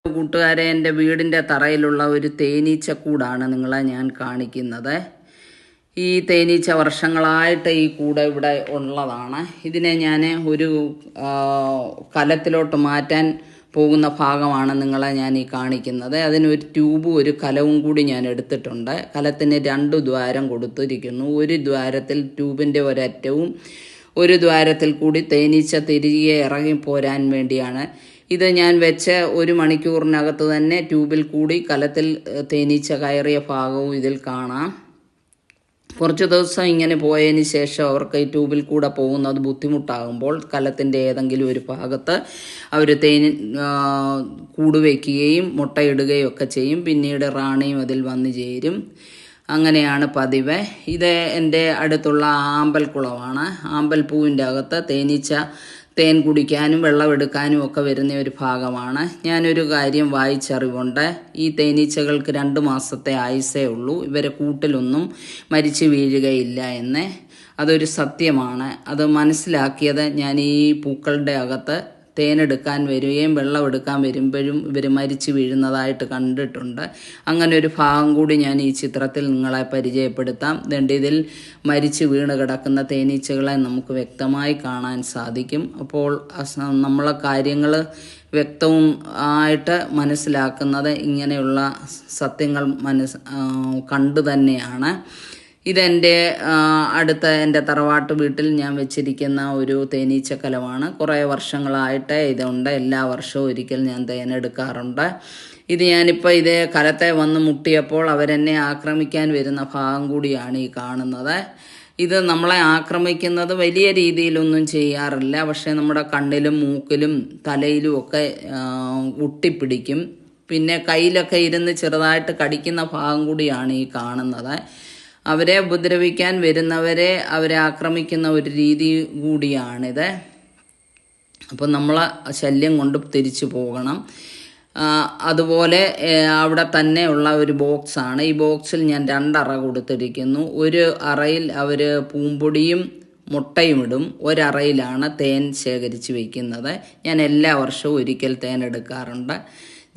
കൂട്ടുകാരെ, എൻ്റെ വീടിൻ്റെ തറയിലുള്ള ഒരു തേനീച്ചക്കൂടാണ് നിങ്ങളെ ഞാൻ കാണിക്കുന്നത്. ഈ തേനീച്ച വർഷങ്ങളായിട്ട് ഈ കൂട് ഇവിടെ ഉള്ളതാണ്. ഇതിനെ ഞാൻ ഒരു കലത്തിലോട്ട് മാറ്റാൻ പോകുന്ന ഭാഗമാണ് നിങ്ങളെ ഞാൻ ഈ കാണിക്കുന്നത്. അതിനൊരു ട്യൂബും ഒരു കലവും കൂടി ഞാൻ എടുത്തിട്ടുണ്ട്. കലത്തിന് 2 ദ്വാരം കൊടുത്തിരിക്കുന്നു. ഒരു ദ്വാരത്തിൽ ട്യൂബിൻ്റെ ഒരറ്റവും ഒരു ദ്വാരത്തിൽ കൂടി തേനീച്ച തിരികെ ഇറങ്ങി പോരാൻ വേണ്ടിയാണ്. ഇത് ഞാൻ വെച്ച് 1 മണിക്കൂറിനകത്ത് തന്നെ ട്യൂബിൽ കൂടി കലത്തിൽ തേനീച്ച കയറിയ ഭാഗവും ഇതിൽ കാണാം. കുറച്ച് ദിവസം ഇങ്ങനെ പോയതിന് ശേഷം അവർക്ക് ഈ ട്യൂബിൽ കൂടെ പോകുന്നത് ബുദ്ധിമുട്ടാകുമ്പോൾ കലത്തിൻ്റെ ഏതെങ്കിലും ഒരു ഭാഗത്ത് അവർ കൂട് വയ്ക്കുകയും മുട്ടയിടുകയും ഒക്കെ ചെയ്യും. പിന്നീട് റാണിയും അതിൽ വന്നു ചേരും. അങ്ങനെയാണ് പതിവ്. ഇത് എൻ്റെ അടുത്തുള്ള ആമ്പൽക്കുളമാണ്. ആമ്പൽപ്പൂവിൻ്റെ അകത്ത് തേനീച്ച തേൻ കുടിക്കാനും വെള്ളമെടുക്കാനും ഒക്കെ വരുന്ന ഒരു ഭാഗമാണ്. ഞാനൊരു കാര്യം വായിച്ചറിവുണ്ട്. ഈ തേനീച്ചകൾക്ക് 2 മാസത്തെ ആയുസ്സേ ഉള്ളൂ. ഇവരെ കൂട്ടിലൊന്നും മരിച്ചു വീഴുകയില്ല എന്ന്. അതൊരു സത്യമാണ്. അത് മനസ്സിലാക്കിയത് ഞാൻ ഈ പൂക്കളുടെ അകത്ത് തേനെടുക്കാൻ വരികയും വെള്ളമെടുക്കാൻ വരുമ്പോഴും ഇവർ മരിച്ചു വീഴുന്നതായിട്ട് കണ്ടിട്ടുണ്ട്. അങ്ങനെ ഒരു ഭാഗം കൂടി ഞാൻ ഈ ചിത്രത്തിൽ നിങ്ങളെ പരിചയപ്പെടുത്താം. ഇതിൽ മരിച്ചു വീണ് കിടക്കുന്ന തേനീച്ചകളെ നമുക്ക് വ്യക്തമായി കാണാൻ സാധിക്കും. അപ്പോൾ നമ്മളെ കാര്യങ്ങൾ വ്യക്തവും ആയിട്ട് മനസ്സിലാക്കുന്നത് ഇങ്ങനെയുള്ള സത്യങ്ങൾ കണ്ടു തന്നെയാണ്. ഇതെൻ്റെ എൻ്റെ തറവാട്ട് വീട്ടിൽ ഞാൻ വെച്ചിരിക്കുന്ന ഒരു തേനീച്ചക്കലമാണ്. കുറേ വർഷങ്ങളായിട്ട് ഇതുണ്ട്. എല്ലാ വർഷവും ഒരിക്കൽ ഞാൻ തേനെടുക്കാറുണ്ട്. ഇത് ഞാനിപ്പോൾ ഇതേ കലത്തെ വന്ന് മുട്ടിയപ്പോൾ അവരെന്നെ ആക്രമിക്കാൻ വരുന്ന ഭാഗം കൂടിയാണ് ഈ കാണുന്നത്. ഇത് നമ്മളെ ആക്രമിക്കുന്നത് വലിയ രീതിയിലൊന്നും ചെയ്യാറില്ല. പക്ഷേ നമ്മുടെ കണ്ണിലും മൂക്കിലും തലയിലും ഒക്കെ ഒട്ടിപ്പിടിക്കും. പിന്നെ കയ്യിലൊക്കെ ഇരുന്ന് ചെറുതായിട്ട് കടിക്കുന്ന ഭാഗം കൂടിയാണ് ഈ കാണുന്നത്. അവരെ ഉപദ്രവിക്കാൻ വരുന്നവരെ അവരെ ആക്രമിക്കുന്ന ഒരു രീതി കൂടിയാണിത്. അപ്പോൾ നമ്മൾ ശല്യം കൊണ്ട് തിരിച്ചു പോകണം. അതുപോലെ അവിടെ തന്നെ ഉള്ള ഒരു ബോക്സാണ്. ഈ ബോക്സിൽ ഞാൻ 2 അറ കൊടുത്തിരിക്കുന്നു. ഒരു അറയിൽ അവർ പൂമ്പൊടിയും മുട്ടയും ഇടും. ഒരറയിലാണ് തേൻ ശേഖരിച്ച് വയ്ക്കുന്നത്. ഞാൻ എല്ലാ വർഷവും ഒരിക്കൽ തേൻ എടുക്കാറുണ്ട്.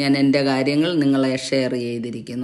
ഞാൻ എൻ്റെ കാര്യങ്ങൾ നിങ്ങളെ ഷെയർ ചെയ്തിരിക്കുന്നു.